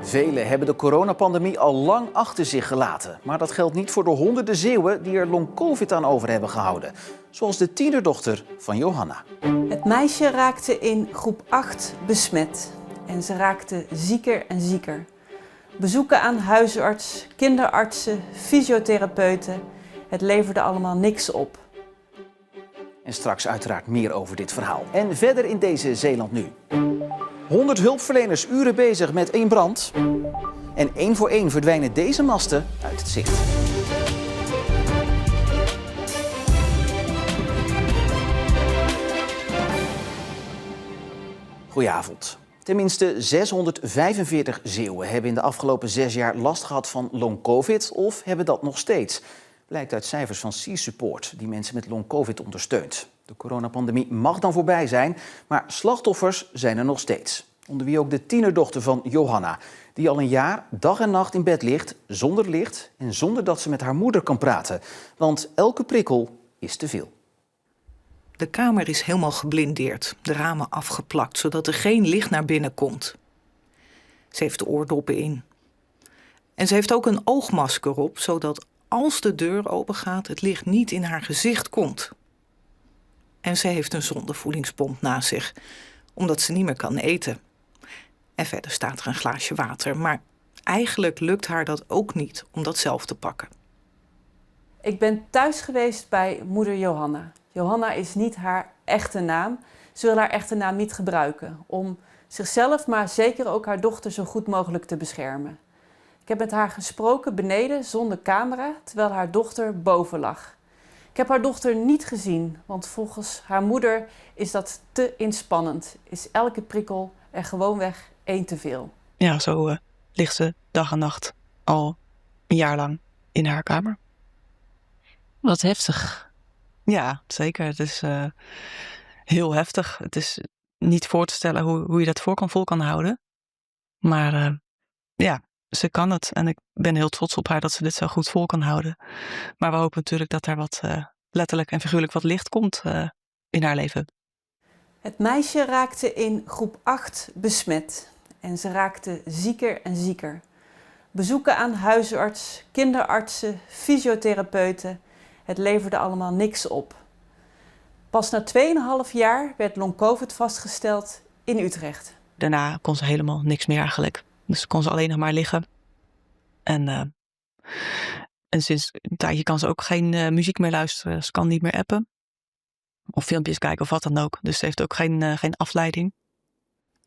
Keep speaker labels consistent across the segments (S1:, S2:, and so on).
S1: Velen hebben de coronapandemie al lang achter zich gelaten. Maar dat geldt niet voor de honderden Zeeuwen die er long-covid aan over hebben gehouden. Zoals de tienerdochter van Johanna.
S2: Het meisje raakte in groep 8 besmet. En ze raakte zieker en zieker. Bezoeken aan huisarts, kinderartsen, fysiotherapeuten. Het leverde allemaal niks op.
S1: En straks uiteraard meer over dit verhaal. En verder in deze Zeeland nu. 100 hulpverleners uren bezig met één brand. En één voor één verdwijnen deze masten uit het zicht. Goedenavond. Tenminste 645 Zeeuwen hebben in de afgelopen 6 jaar last gehad van long-covid of hebben dat nog steeds. Blijkt uit cijfers van C-Support, die mensen met long-covid ondersteunt. De coronapandemie mag dan voorbij zijn, maar slachtoffers zijn er nog steeds. Onder wie ook de tienerdochter van Johanna, die al een jaar dag en nacht in bed ligt, zonder licht en zonder dat ze met haar moeder kan praten. Want elke prikkel is te veel.
S3: De kamer is helemaal geblindeerd, de ramen afgeplakt, zodat er geen licht naar binnen komt. Ze heeft de oordoppen in. En ze heeft ook een oogmasker op, zodat als de deur opengaat, het licht niet in haar gezicht komt. En ze heeft een zondevoedingspomp naast zich, omdat ze niet meer kan eten. En verder staat er een glaasje water, maar eigenlijk lukt haar dat ook niet om dat zelf te pakken.
S2: Ik ben thuis geweest bij moeder Johanna. Johanna is niet haar echte naam. Ze wil haar echte naam niet gebruiken om zichzelf, maar zeker ook haar dochter zo goed mogelijk te beschermen. Ik heb met haar gesproken beneden zonder camera, terwijl haar dochter boven lag. Ik heb haar dochter niet gezien, want volgens haar moeder is dat te inspannend. Is elke prikkel er gewoonweg één te veel.
S4: Ja, zo ligt ze dag en nacht al een jaar lang in haar kamer.
S5: Wat heftig.
S4: Ja, zeker. Het is heel heftig. Het is niet voor te stellen hoe je dat vol kan houden. Maar ja, ze kan het. En ik ben heel trots op haar dat ze dit zo goed vol kan houden. Maar we hopen natuurlijk dat er wat letterlijk en figuurlijk wat licht komt in haar leven.
S2: Het meisje raakte in groep 8 besmet. En ze raakte zieker en zieker. Bezoeken aan huisarts, kinderartsen, fysiotherapeuten. Het leverde allemaal niks op. Pas na 2,5 jaar werd long-covid vastgesteld in Utrecht.
S4: Daarna kon ze helemaal niks meer eigenlijk. Dus kon ze alleen nog maar liggen. En sinds een tijdje kan ze ook geen muziek meer luisteren. Ze kan niet meer appen. Of filmpjes kijken of wat dan ook. Dus ze heeft ook geen afleiding.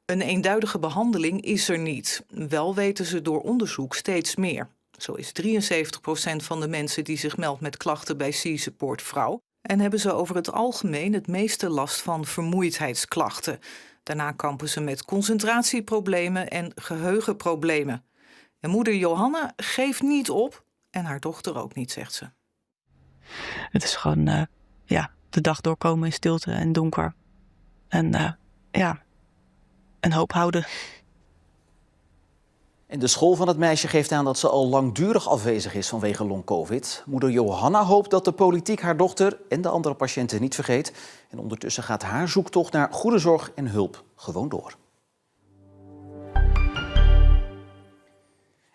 S3: Een eenduidige behandeling is er niet. Wel weten ze door onderzoek steeds meer. Zo is 73% van de mensen die zich meldt met klachten bij C-Support vrouw. En hebben ze over het algemeen het meeste last van vermoeidheidsklachten. Daarna kampen ze met concentratieproblemen en geheugenproblemen. En moeder Johanna geeft niet op en haar dochter ook niet, zegt ze.
S4: Het is gewoon de dag doorkomen in stilte en donker. En een hoop houden.
S1: En de school van het meisje geeft aan dat ze al langdurig afwezig is vanwege long-covid. Moeder Johanna hoopt dat de politiek haar dochter en de andere patiënten niet vergeet. En ondertussen gaat haar zoektocht naar goede zorg en hulp gewoon door.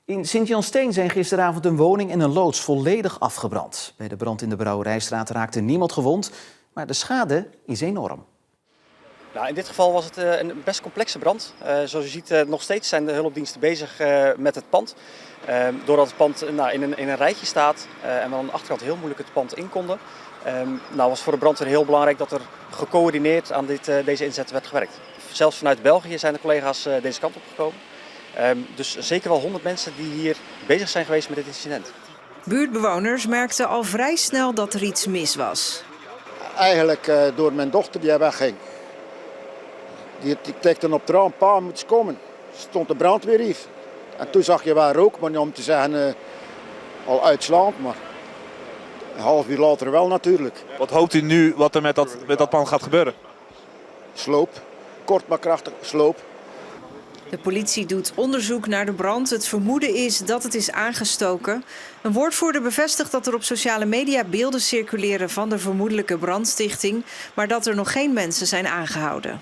S1: In Sint-Jansteen zijn gisteravond een woning en een loods volledig afgebrand. Bij de brand in de Brouwerijstraat raakte niemand gewond, maar de schade is enorm.
S6: Nou, in dit geval was het een best complexe brand. Zoals u ziet, nog steeds zijn de hulpdiensten bezig met het pand. Doordat het pand in een rijtje staat en we aan de achterkant heel moeilijk het pand in konden, was voor de brandweer heel belangrijk dat er gecoördineerd aan deze inzet werd gewerkt. Zelfs vanuit België zijn de collega's deze kant op gekomen. Dus zeker wel 100 mensen die hier bezig zijn geweest met dit incident.
S7: Buurtbewoners merkten al vrij snel dat er iets mis was.
S8: Eigenlijk door mijn dochter die wegging. Die tikte op het raam, pa moet eens komen. Stond de brandweer hier. En toen zag je wel rook, maar niet om te zeggen al uitslaand, maar een half uur later wel natuurlijk.
S9: Wat hoopt u nu wat er met dat pand gaat gebeuren?
S8: Sloop, kort maar krachtig, sloop.
S7: De politie doet onderzoek naar de brand. Het vermoeden is dat het is aangestoken. Een woordvoerder bevestigt dat er op sociale media beelden circuleren van de vermoedelijke brandstichting, maar dat er nog geen mensen zijn aangehouden.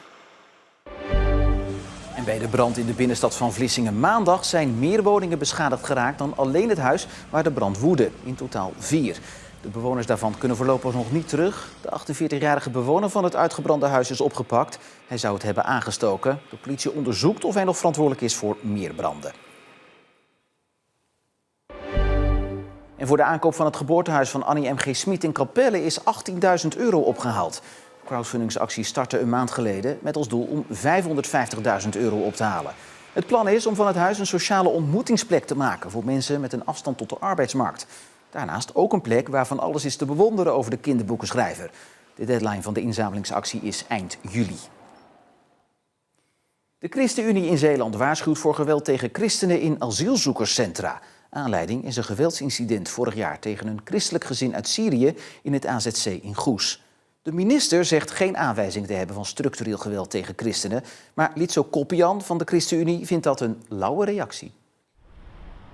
S1: Bij de brand in de binnenstad van Vlissingen maandag zijn meer woningen beschadigd geraakt dan alleen het huis waar de brand woedde. In totaal 4. De bewoners daarvan kunnen voorlopig nog niet terug. De 48-jarige bewoner van het uitgebrande huis is opgepakt. Hij zou het hebben aangestoken. De politie onderzoekt of hij nog verantwoordelijk is voor meer branden. En voor de aankoop van het geboortehuis van Annie M.G. Smit in Capelle is €18.000 opgehaald. De crowdfundingsactie startte een maand geleden met als doel om €550.000 op te halen. Het plan is om van het huis een sociale ontmoetingsplek te maken voor mensen met een afstand tot de arbeidsmarkt. Daarnaast ook een plek waarvan alles is te bewonderen over de kinderboekenschrijver. De deadline van de inzamelingsactie is eind juli. De ChristenUnie in Zeeland waarschuwt voor geweld tegen christenen in asielzoekerscentra. Aanleiding is een geweldsincident vorig jaar tegen een christelijk gezin uit Syrië in het AZC in Goes. De minister zegt geen aanwijzing te hebben van structureel geweld tegen christenen. Maar Litso Koppian van de ChristenUnie vindt dat een lauwe reactie.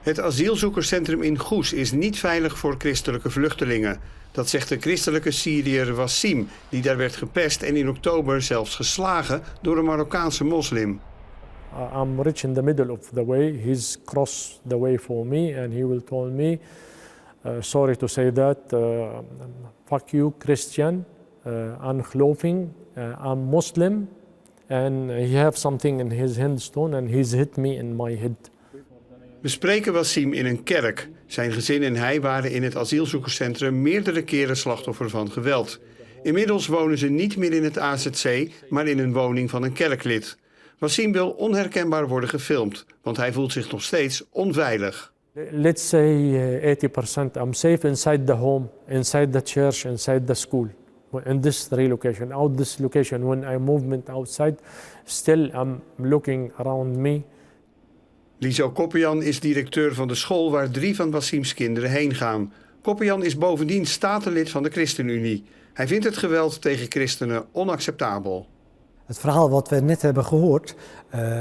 S10: Het asielzoekerscentrum in Goes is niet veilig voor christelijke vluchtelingen. Dat zegt de christelijke Syriër Wassim, die daar werd gepest en in oktober zelfs geslagen door een Marokkaanse moslim.
S11: I'm rich in the middle of the way. He's crossed the way for me and he will tell me, sorry to say that, fuck you Christian, ungeloving, I'm Muslim and he have something in his handstone and he's hit me in my head.
S10: We spreken Wassim in een kerk. Zijn gezin en hij waren in het asielzoekerscentrum meerdere keren slachtoffer van geweld. Inmiddels wonen ze niet meer in het AZC, maar in een woning van een kerklid. Wassim wil onherkenbaar worden gefilmd, want hij voelt zich nog steeds onveilig.
S11: Let's say 80% I'm safe inside the home, inside the church, inside the school. In this relocation, out this location, when I movement outside, still I'm looking around me.
S10: Liso Koppian is directeur van de school waar 3 van Wassims kinderen heen gaan. Koppian is bovendien statenlid van de ChristenUnie. Hij vindt het geweld tegen christenen onacceptabel.
S12: Het verhaal wat we net hebben gehoord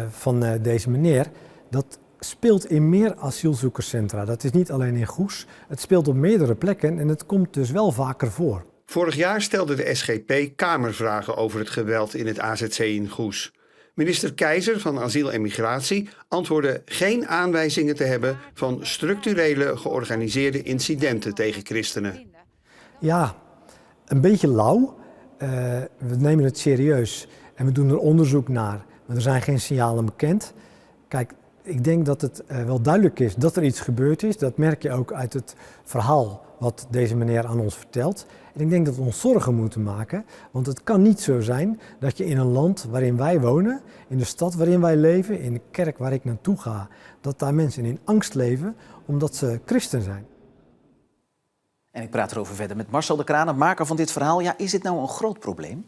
S12: van deze meneer, dat speelt in meer asielzoekerscentra. Dat is niet alleen in Goes, het speelt op meerdere plekken en het komt dus wel vaker voor.
S10: Vorig jaar stelde de SGP kamervragen over het geweld in het AZC in Goes. Minister Keizer van Asiel en Migratie antwoordde geen aanwijzingen te hebben van structurele georganiseerde incidenten tegen christenen.
S12: Ja, een beetje lauw. We nemen het serieus en we doen er onderzoek naar, maar er zijn geen signalen bekend. Kijk, ik denk dat het wel duidelijk is dat er iets gebeurd is. Dat merk je ook uit het verhaal wat deze meneer aan ons vertelt. En ik denk dat we ons zorgen moeten maken, want het kan niet zo zijn dat je in een land waarin wij wonen, in de stad waarin wij leven, in de kerk waar ik naartoe ga, dat daar mensen in angst leven omdat ze christen zijn.
S1: En ik praat erover verder met Marcel de Kranen, maker van dit verhaal. Ja, is dit nou een groot probleem?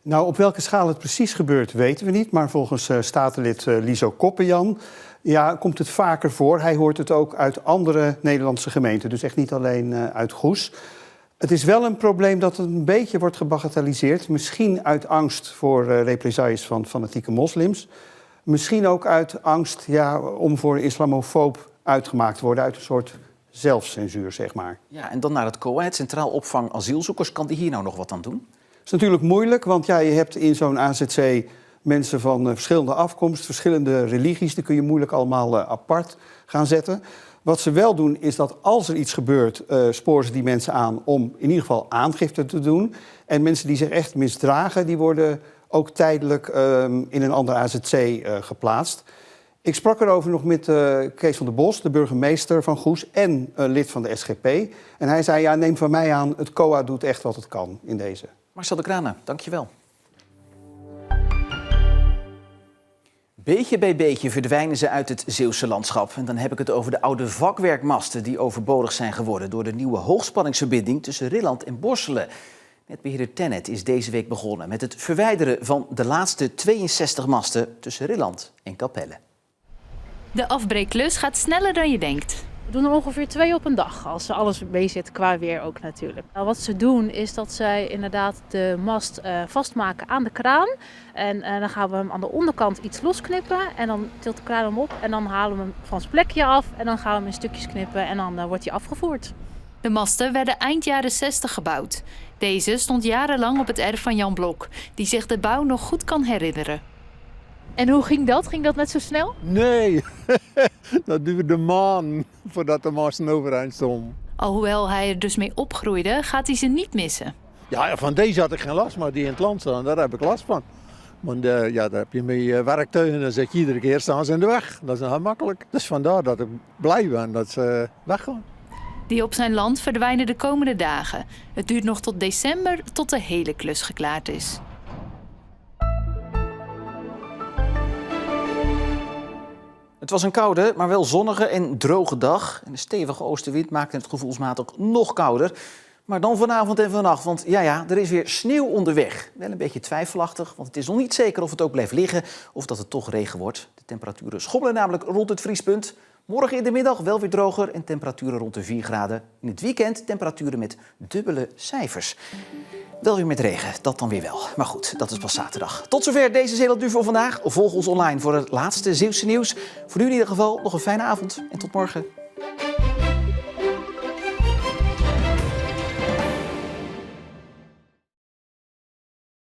S10: Nou, op welke schaal het precies gebeurt weten we niet, maar volgens statenlid Liso Koppian komt het vaker voor. Hij hoort het ook uit andere Nederlandse gemeenten, dus echt niet alleen uit Goes. Het is wel een probleem dat een beetje wordt gebagatelliseerd. Misschien uit angst voor represailles van fanatieke moslims. Misschien ook uit angst om voor islamofoob uitgemaakt te worden. Uit een soort zelfcensuur, zeg maar.
S1: Ja, en dan naar het COA, het Centraal Opvang Asielzoekers. Kan die hier nou nog wat aan doen?
S10: Dat is natuurlijk moeilijk, want je hebt in zo'n AZC mensen van verschillende afkomst, verschillende religies. Die kun je moeilijk allemaal apart gaan zetten. Wat ze wel doen is dat als er iets gebeurt, sporen ze die mensen aan om in ieder geval aangifte te doen. En mensen die zich echt misdragen, die worden ook tijdelijk in een ander AZC geplaatst. Ik sprak erover nog met Kees van der Bos, de burgemeester van Goes en lid van de SGP. En hij zei, neem van mij aan, het COA doet echt wat het kan in deze.
S1: Marcel de Kranen, dankjewel. Beetje bij beetje verdwijnen ze uit het Zeeuwse landschap. En dan heb ik het over de oude vakwerkmasten die overbodig zijn geworden door de nieuwe hoogspanningsverbinding tussen Rilland en Borselen. Netbeheerder TenneT is deze week begonnen met het verwijderen van de laatste 62 masten tussen Rilland en Capelle.
S5: De afbreekklus gaat sneller dan je denkt.
S13: We doen er ongeveer 2 op een dag, als ze alles meezit, qua weer ook natuurlijk. Nou, wat ze doen is dat zij inderdaad de mast vastmaken aan de kraan. En dan gaan we hem aan de onderkant iets losknippen. En dan tilt de kraan hem op en dan halen we hem van zijn plekje af. En dan gaan we hem in stukjes knippen en dan wordt hij afgevoerd.
S5: De masten werden eind jaren 60 gebouwd. Deze stond jarenlang op het erf van Jan Blok, die zich de bouw nog goed kan herinneren. En hoe ging dat? Ging dat net zo snel?
S14: Nee, dat duurde maanden voordat de masten overeind stonden.
S5: Alhoewel hij er dus mee opgroeide, gaat hij ze niet missen.
S14: Ja, van deze had ik geen last, maar die in het land staan, daar heb ik last van. Want ja, daar heb je mee werktuigen, dan zeg je iedere keer staan ze in de weg. Dat is heel makkelijk. Dus vandaar dat ik blij ben dat ze weggaan.
S5: Die op zijn land verdwijnen de komende dagen. Het duurt nog tot december tot de hele klus geklaard is.
S1: Het was een koude, maar wel zonnige en droge dag. En de stevige oostenwind maakte het gevoelsmatig nog kouder. Maar dan vanavond en vannacht, want ja, er is weer sneeuw onderweg. Wel een beetje twijfelachtig, want het is nog niet zeker of het ook blijft liggen of dat het toch regen wordt. De temperaturen schommelen namelijk rond het vriespunt. Morgen in de middag wel weer droger en temperaturen rond de 4 graden. In het weekend temperaturen met dubbele cijfers. Wel weer met regen, dat dan weer wel. Maar goed, dat is pas zaterdag. Tot zover deze Zeeland Nu voor vandaag. Volg ons online voor het laatste Zeeuwse nieuws. Voor nu in ieder geval nog een fijne avond en tot morgen.